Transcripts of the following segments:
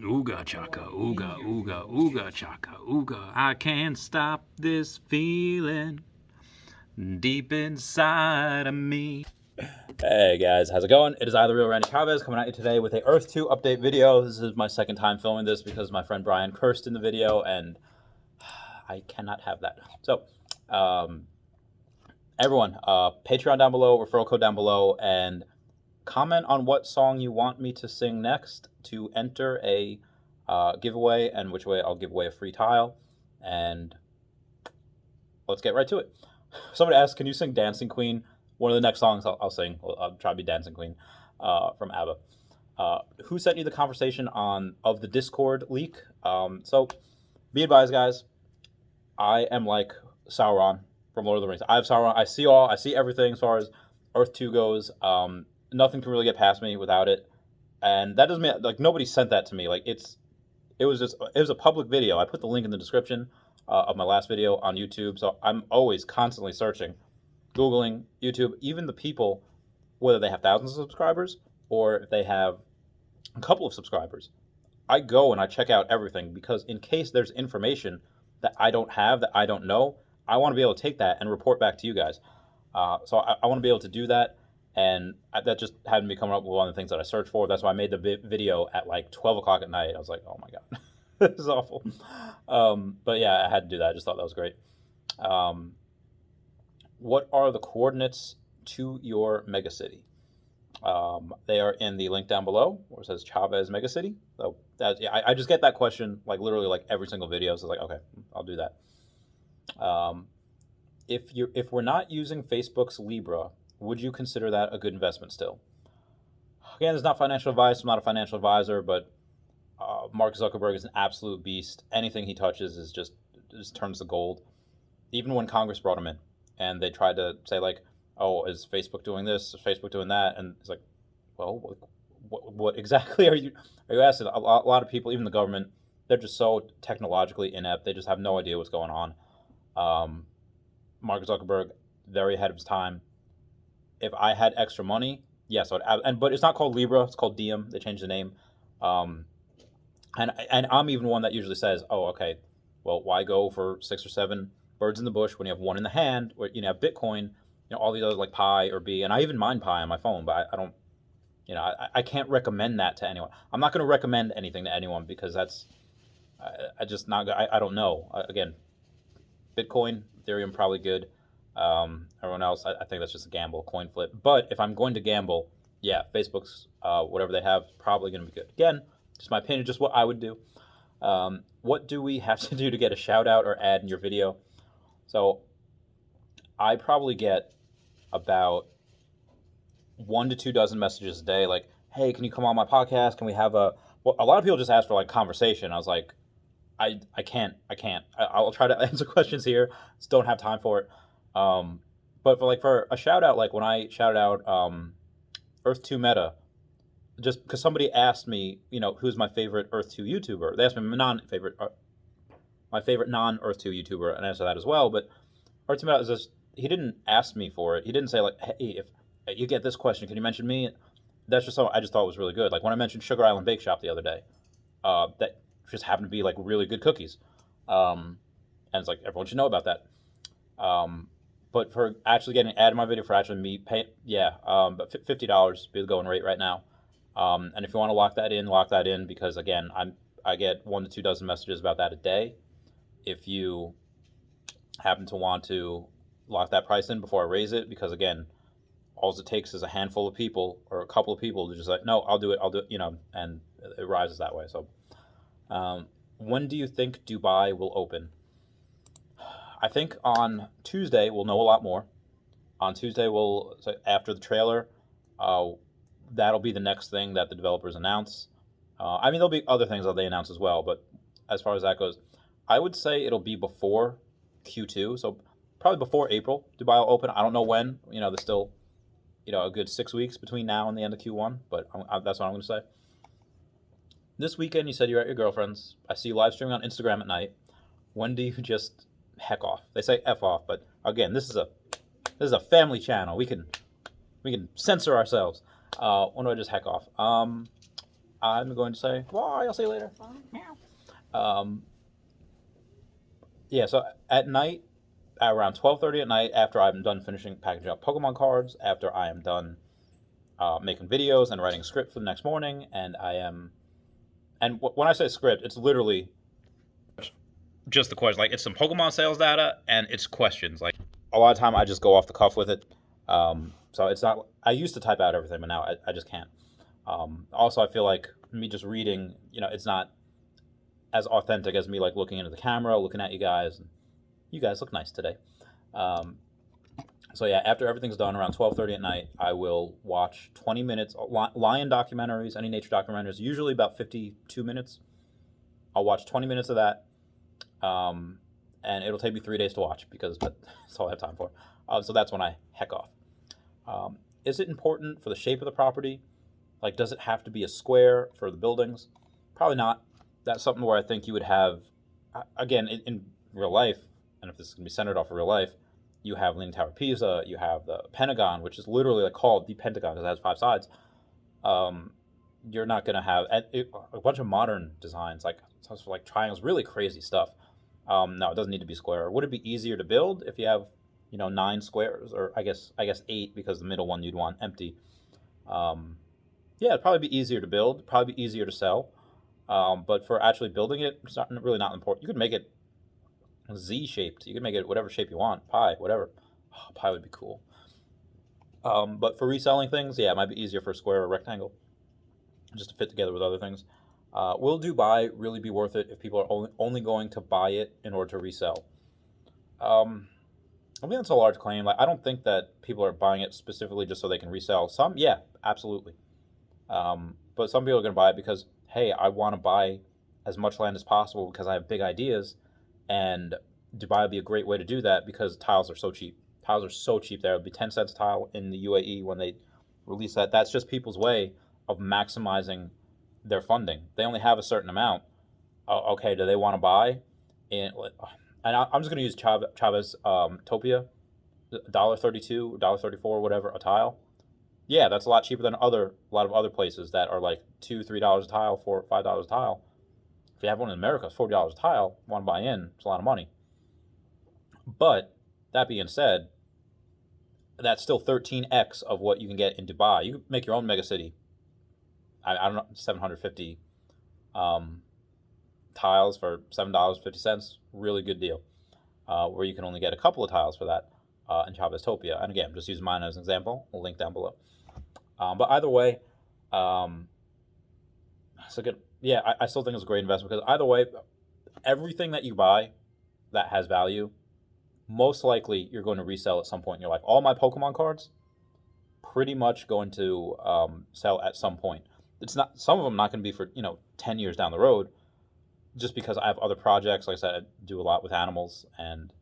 Ooga chaka, ooga, ooga, ooga chaka, ooga. I can't stop this feeling deep inside of me. Hey guys, how's it going? It is I, the real Randy Chavez, coming at you today with a Earth 2 update video. This is my second time filming this because my friend Brian cursed in the video, and I cannot have that. So, everyone, Patreon down below, referral code down below, and comment on what song you want me to sing next to enter a giveaway, and which way I'll give away a free tile. And let's get right to it. Somebody asked, can you sing Dancing Queen? One of the next songs I'll sing. I'll try to be Dancing Queen from ABBA. Who sent you the conversation of the Discord leak? So be advised, guys. I am like Sauron from Lord of the Rings. I have Sauron. I see everything as far as Earth 2 goes. Nothing can really get past me without it. And that doesn't mean, like, nobody sent that to me. Like, it was a public video. I put the link in the description of my last video on YouTube. So I'm always constantly searching, Googling, YouTube, even the people, whether they have thousands of subscribers or if they have a couple of subscribers. I go and I check out everything because in case there's information that I don't have, that I don't know, I want to be able to take that and report back to you guys. So I want to be able to do that. And that just hadn't been coming up with one of the things that I searched for. That's why I made the video at like 12 o'clock at night. I was like, oh my God, this is awful. But yeah, I had to do that. I just thought that was great. What are the coordinates to your megacity? They are in the link down below where it says Chavez Megacity. So I just get that question like literally like every single video. So it's like, okay, I'll do that. If we're not using Facebook's Libra, would you consider that a good investment still? Again, it's not financial advice. I'm not a financial advisor, but Mark Zuckerberg is an absolute beast. Anything he touches is just turns to gold. Even when Congress brought him in and they tried to say like, oh, is Facebook doing this? Is Facebook doing that? And it's like, well, what exactly are you asking? A lot of people, even the government, they're just so technologically inept. They just have no idea what's going on. Mark Zuckerberg, very ahead of his time. If I had extra money, yes, but it's not called Libra, it's called Diem. They changed the name. And I'm even one that usually says, oh, okay, well, why go for 6 or 7 birds in the bush when you have one in the hand, or you have Bitcoin, all these other like Pi or B, and I even mind Pi on my phone, but I don't, I can't recommend that to anyone. I'm not going to recommend anything to anyone because that's, I don't know. Again, Bitcoin, Ethereum, probably good. Everyone else, I think that's just a gamble, coin flip. But if I'm going to gamble, yeah, Facebook's whatever they have probably going to be good. Again, just my opinion, just what I would do. What do we have to do to get a shout out or ad in your video? So I probably get about 1 to 2 dozen messages a day, like, hey, can you come on my podcast? Can we have a lot of people just ask for like conversation. I was like, I can't. I'll try to answer questions here. Just don't have time for it. But for a shout out, like when I shouted out Earth 2 Meta, just because somebody asked me, who's my favorite Earth 2 YouTuber. They asked me my favorite non-Earth 2 YouTuber, and I answered that as well. But Earth 2 Meta is just, he didn't ask me for it. He didn't say like, hey, if you get this question, can you mention me? That's just something I just thought was really good. Like when I mentioned Sugar Island Bake Shop the other day, that just happened to be like really good cookies. And it's like, everyone should know about that. But for actually getting an ad in my video, for actually me pay, but $50 be the going rate right now. And if you want to lock that in because again, I get 1 to 2 dozen messages about that a day. If you happen to want to lock that price in before I raise it, because again, all it takes is a handful of people or a couple of people to just like, no, I'll do it, and it rises that way. So, when do you think Dubai will open? I think on Tuesday we'll know a lot more. On Tuesday, after the trailer, that'll be the next thing that the developers announce. There'll be other things that they announce as well, but as far as that goes, I would say it'll be before Q2, so probably before April, Dubai will open. I don't know when. There's still, a good 6 weeks between now and the end of Q1, but that's what I'm going to say. This weekend, you said you're at your girlfriend's. I see you live streaming on Instagram at night. When do you just heck off? They say F off, but again, this is a family channel. We can censor ourselves. When do I just heck off? I'm going to say, bye, I'll see you later. Um, yeah, so at night, around 12:30 at night, after I'm done finishing packaging up Pokemon cards, after I am done making videos and writing a script for the next morning, and when I say script, it's literally just the question. Like, it's some Pokemon sales data and it's questions. Like, a lot of time I just go off the cuff with it. So it's not. I used to type out everything, but now I just can't. Also, I feel like me just reading, it's not as authentic as me like looking into the camera, looking at you guys. You guys look nice today. Um, so yeah, after everything's done around 12:30 at night, I will watch 20 minutes lion documentaries, any nature documentaries, usually about 52 minutes. I'll watch 20 minutes of that. And it'll take me 3 days to watch because that's all I have time for. So that's when I heck off. Is it important for the shape of the property? Like, does it have to be a square for the buildings? Probably not. That's something where I think you would have, again, in real life, and if this is going to be centered off of real life, you have Leaning Tower of Pisa, you have the Pentagon, which is literally like called the Pentagon because it has 5 sides. You're not going to have a bunch of modern designs, like triangles, really crazy stuff. No, it doesn't need to be square. Would it be easier to build if you have, 9 squares, or I guess 8 because the middle one you'd want empty. Yeah, it'd probably be easier to build, probably be easier to sell. But for actually building it, it's really not important. You could make it Z-shaped. You could make it whatever shape you want, pie, whatever. Oh, pie would be cool. But for reselling things, yeah, it might be easier for a square or rectangle, just to fit together with other things. Will Dubai really be worth it if people are only going to buy it in order to resell? I think that's a large claim. Like, I don't think that people are buying it specifically just so they can resell. Some, yeah, absolutely. But some people are going to buy it because, hey, I want to buy as much land as possible because I have big ideas, and Dubai would be a great way to do that because tiles are so cheap. Tiles are so cheap there. It would be 10 cents a tile in the UAE when they release that. That's just people's way of maximizing their funding. They only have a certain amount. Okay, do they want to buy? And I'm just going to use Chavez Topia, $1.32, $1.34, whatever, a tile. Yeah, that's a lot cheaper than a lot of other places that are like $2-3 a tile, $4-5 a tile. If you have one in America, it's $40 a tile. Want to buy in? It's a lot of money. But that being said, that's still 13x of what you can get in Dubai. You can make your own megacity. I don't know, 750 tiles for $7.50. Really good deal. Where you can only get a couple of tiles for that in Chavez Topia. And again, just use mine as an example. I'll link down below. But either way, so good. Yeah, I still think it's a great investment because either way, everything that you buy that has value, most likely you're going to resell at some point in your life. All my Pokemon cards, pretty much going to sell at some point. It's not, some of them not going to be for 10 years down the road, just because I have other projects. Like I said, I do a lot with animals, and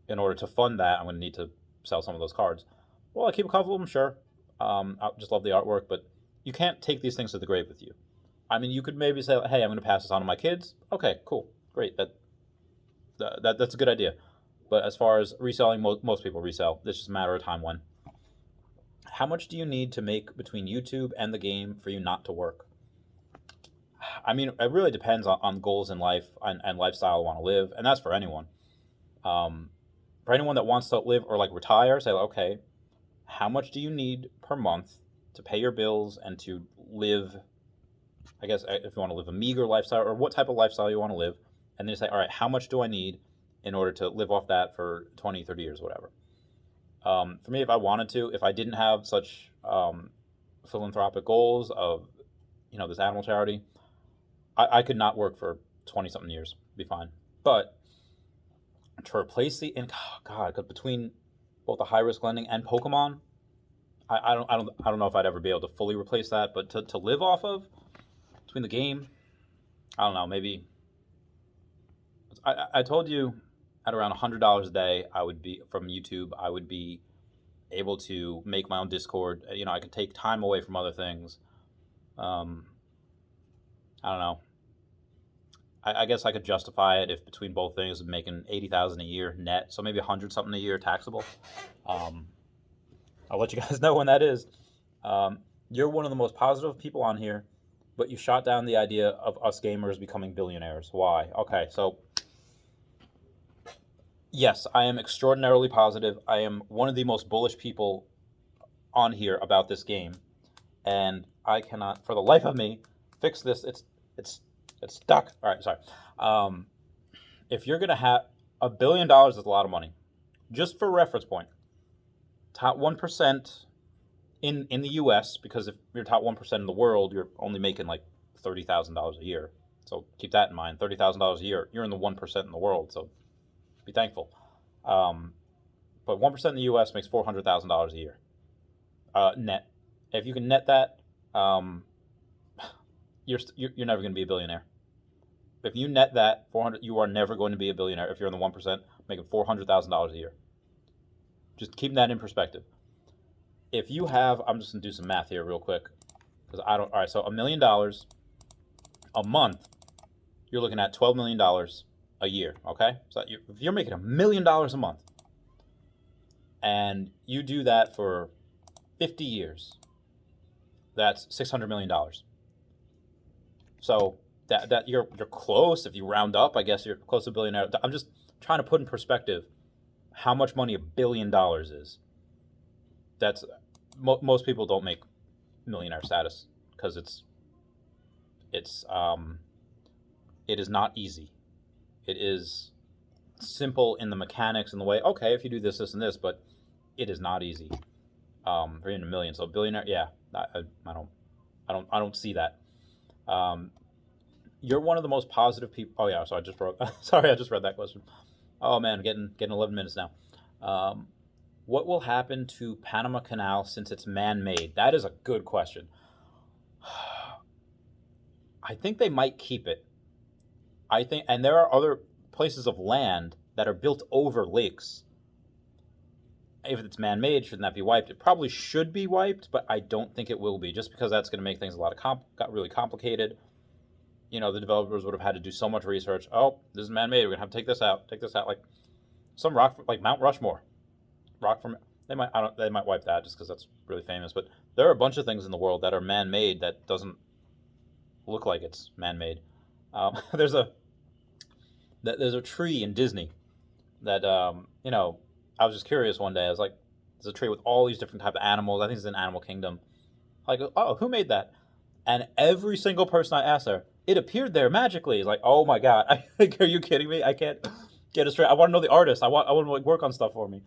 in order to fund that, I'm going to need to sell some of those cards. Well, I keep a couple of them, sure. I just love the artwork, but you can't take these things to the grave with you. I mean, you could maybe say, hey, I'm going to pass this on to my kids. Okay, cool, great. That's a good idea. But as far as reselling, most people resell. It's just a matter of time when. How much do you need to make between YouTube and the game for you not to work? I mean, it really depends on goals in life and lifestyle you want to live, and that's for anyone. For anyone that wants to live or like retire, say, okay, how much do you need per month to pay your bills and to live, I guess, if you want to live a meager lifestyle or what type of lifestyle you want to live, and then you say, all right, how much do I need in order to live off that for 20, 30 years, whatever. For me, if I wanted to, if I didn't have such philanthropic goals of, this animal charity, I could not work for 20-something years, be fine. But to replace the income, because between both the high risk lending and Pokemon, I don't know if I'd ever be able to fully replace that. But to live off of between the game, I don't know, maybe. I told you at around $100 a day, I would be from YouTube. I would be able to make my own Discord. I could take time away from other things. I don't know. I guess I could justify it if between both things I'm making $80,000 a year net, so maybe 100 something a year taxable. I'll let you guys know when that is. You're one of the most positive people on here. but you shot down the idea of us gamers becoming billionaires. Why? Okay, so yes, I am extraordinarily positive. I am one of the most bullish people on here about this game, and I cannot, for the life of me, fix this. It's it's stuck. All right, sorry. Um, if you're gonna have $1 billion is a lot of money. Just for reference point, top 1% in the U.S. because if you're top 1% in the world, you're only making like $30,000 a year. So keep that in mind. $30,000 a year, you're in the 1% in the world. So be thankful. But 1% in the U.S. makes $400,000 a year net. If you can net that, you're never going to be a billionaire. If you net that 400, you are never going to be a billionaire if you're in the 1% making $400,000 a year. Just keeping that in perspective. If you have, I'm just gonna do some math here real quick because I don't. All right, so $1 million a month, you're looking at $12 million a year. Okay, so if you're making $1 million a month, and you do that for 50 years, that's $600 million. So that you're close. If you round up, I guess you're close to a billionaire. I'm just trying to put in perspective how much money $1 billion is. That's most people don't make millionaire status because it is not easy. It is simple in the mechanics and the way. Okay, if you do this, this, and this, but it is not easy. For even $1 million, so billionaire, yeah, I don't see that. You're one of the most positive people. Oh yeah, so I just wrote. Sorry, I just read that question. Oh man, getting 11 minutes now. What will happen to Panama Canal since it's man-made? That is a good question. I think they might keep it. I think, and there are other places of land that are built over lakes. If it's man-made, shouldn't that be wiped? It probably should be wiped, but I don't think it will be, just because that's going to make things got really complicated. You know, the developers would have had to do so much research. Oh, this is man-made. We're gonna have to take this out. Like some rock, like Mount Rushmore. Rock from they might wipe that just because that's really famous. But there are a bunch of things in the world that are man-made that doesn't look like it's man-made. There's a tree in Disney that you know, I was just curious one day. I was like, there's a tree with all these different type of animals. I think it's in Animal Kingdom. Like, oh, who made that? And every single person I asked her, it appeared there magically. It's like, oh my god, are you kidding me? I can't get it straight. I want to know the artist. I want to like work on stuff for me.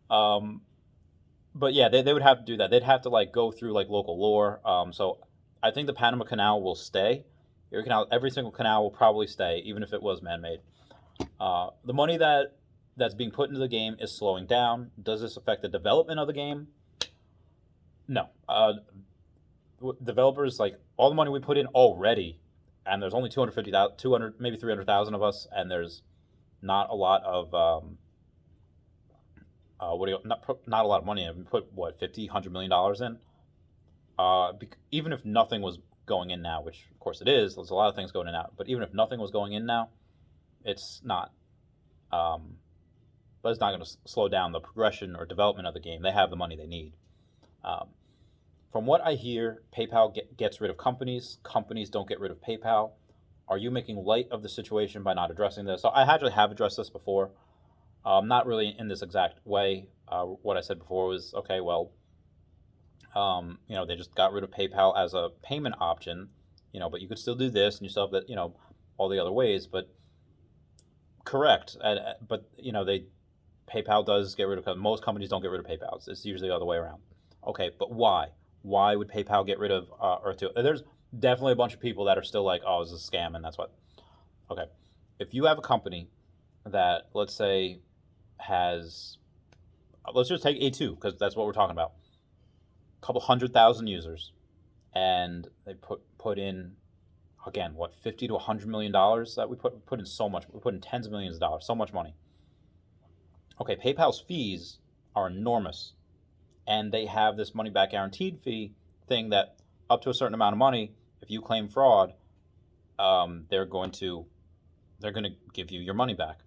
But yeah, they would have to do that. They'd have to like go through like local lore. So I think the Panama Canal will stay. Every single canal will probably stay, even if it was man-made. The money that's being put into the game is slowing down. Does this affect the development of the game? No. Developers, like, all the money we put in already, and there's only 200, maybe 300,000 of us, and there's not a lot of not a lot of money in. We put what, $50-100 million in. Even if nothing was going in now, which of course it is, there's a lot of things going in now. But even if nothing was going in now, it's not. But it's not going to slow down the progression or development of the game. They have the money they need. From what I hear, PayPal gets rid of companies. Companies don't get rid of PayPal. Are you making light of the situation by not addressing this? So I actually have addressed this before. Not really in this exact way. What I said before was, okay, well, you know, they just got rid of PayPal as a payment option, you know, but you could still do this and you still have that, you know, all the other ways. But correct. But, you know, PayPal does get rid of, most companies don't get rid of PayPal. It's usually the other way around. Okay, but why? Why would PayPal get rid of Earth2? There's definitely a bunch of people that are still like, oh, it's a scam, and that's what. Okay, if you have a company that, let's say, has, let's just take A2, because that's what we're talking about, a couple 100,000 users, and they put in, again, what, $50-100 million that we put in so much. We put in tens of millions of dollars, so much money. Okay, PayPal's fees are enormous. And they have this money back guaranteed fee thing that up to a certain amount of money, if you claim fraud, they're going to give you your money back.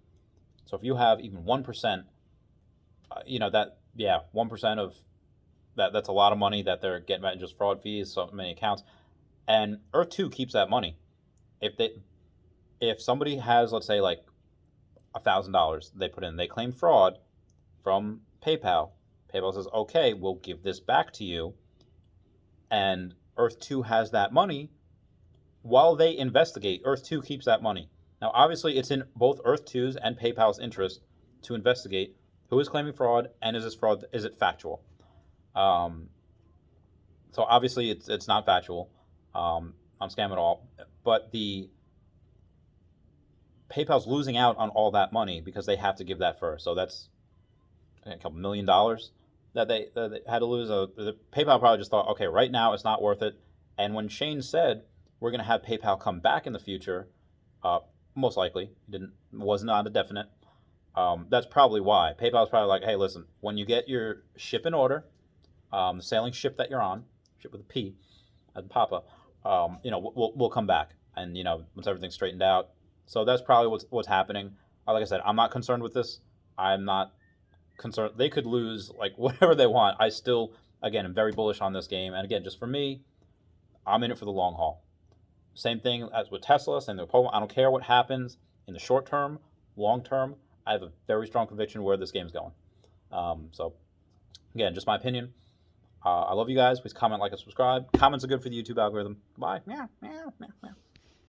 So if you have even 1%, you know, 1% of that's a lot of money that they're getting back in just fraud fees, so many accounts. And Earth 2 keeps that money. If somebody has, let's say, like $1,000 they put in, they claim fraud from PayPal. PayPal says, okay, we'll give this back to you. And Earth 2 has that money. While they investigate, Earth 2 keeps that money. Now, obviously, it's in both Earth 2's and PayPal's interest to investigate who is claiming fraud and is this fraud, is it factual? So obviously, it's not factual on scam at all. But the PayPal's losing out on all that money because they have to give that first. So that's a couple $1 million that they had to lose. The PayPal probably just thought, okay, right now it's not worth it. And when Shane said we're going to have PayPal come back in the future, most likely was not a definite. That's probably why PayPal's probably like, hey, listen, when you get your ship in order, the sailing ship that you're on, ship with a P, as Papa, we'll come back, and once everything's straightened out. So that's probably what's happening. Like I said, I'm not concerned with this. I'm not concerned. They could lose like whatever they want. I still, again, am very bullish on this game. And again, just for me, I'm in it for the long haul. Same thing as with Tesla, same thing with Pokemon. I don't care what happens in the short term, long term. I have a very strong conviction where this game's going. So again, just my opinion. I love you guys. Please comment, like, and subscribe. Comments are good for the YouTube algorithm. Goodbye. Meow, meow, meow, meow.